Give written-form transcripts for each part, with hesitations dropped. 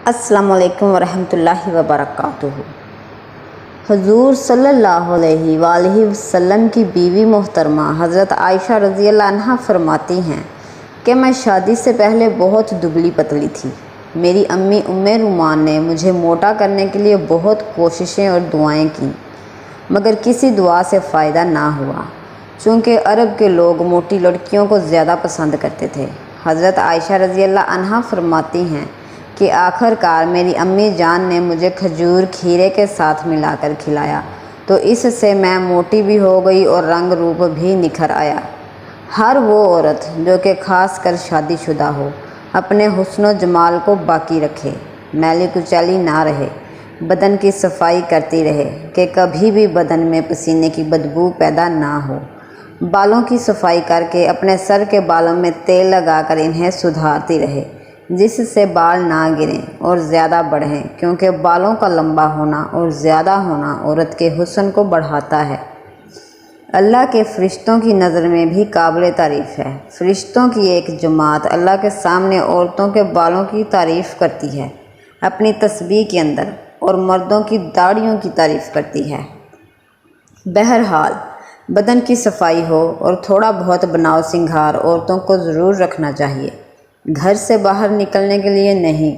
السلام علیکم ورحمۃ اللہ وبرکاتہ۔ حضور صلی اللہ علیہ وآلہ وسلم کی بیوی محترمہ حضرت عائشہ رضی اللہ عنہا فرماتی ہیں کہ میں شادی سے پہلے بہت دبلی پتلی تھی۔ میری امی رومان نے مجھے موٹا کرنے کے لیے بہت کوششیں اور دعائیں کیں، مگر کسی دعا سے فائدہ نہ ہوا، چونکہ عرب کے لوگ موٹی لڑکیوں کو زیادہ پسند کرتے تھے۔ حضرت عائشہ رضی اللہ عنہا فرماتی ہیں کہ آخر کار میری امی جان نے مجھے کھجور کھیرے کے ساتھ ملا کر کھلایا، تو اس سے میں موٹی بھی ہو گئی اور رنگ روپ بھی نکھر آیا۔ ہر وہ عورت جو کہ خاص کر شادی شدہ ہو اپنے حسن و جمال کو باقی رکھے، میلی کچیلی نہ رہے، بدن کی صفائی کرتی رہے کہ کبھی بھی بدن میں پسینے کی بدبو پیدا نہ ہو، بالوں کی صفائی کر کے اپنے سر کے بالوں میں تیل لگا کر انہیں سدھارتی رہے جس سے بال نہ گریں اور زیادہ بڑھیں، کیونکہ بالوں کا لمبا ہونا اور زیادہ ہونا عورت کے حسن کو بڑھاتا ہے۔ اللہ کے فرشتوں کی نظر میں بھی قابل تعریف ہے۔ فرشتوں کی ایک جماعت اللہ کے سامنے عورتوں کے بالوں کی تعریف کرتی ہے اپنی تسبیح کے اندر، اور مردوں کی داڑھیوں کی تعریف کرتی ہے۔ بہرحال بدن کی صفائی ہو اور تھوڑا بہت بناؤ سنگھار عورتوں کو ضرور رکھنا چاہیے، گھر سے باہر نکلنے کے لیے نہیں،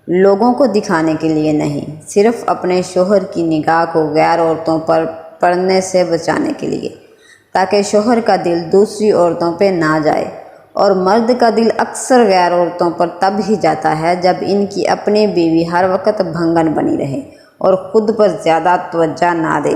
لوگوں کو دکھانے کے لیے نہیں، صرف اپنے شوہر کی نگاہ کو غیر عورتوں پر پڑنے سے بچانے کے لیے، تاکہ شوہر کا دل دوسری عورتوں پہ نہ جائے۔ اور مرد کا دل اکثر غیر عورتوں پر تب ہی جاتا ہے جب ان کی اپنی بیوی ہر وقت بھنگن بنی رہے اور خود پر زیادہ توجہ نہ دے۔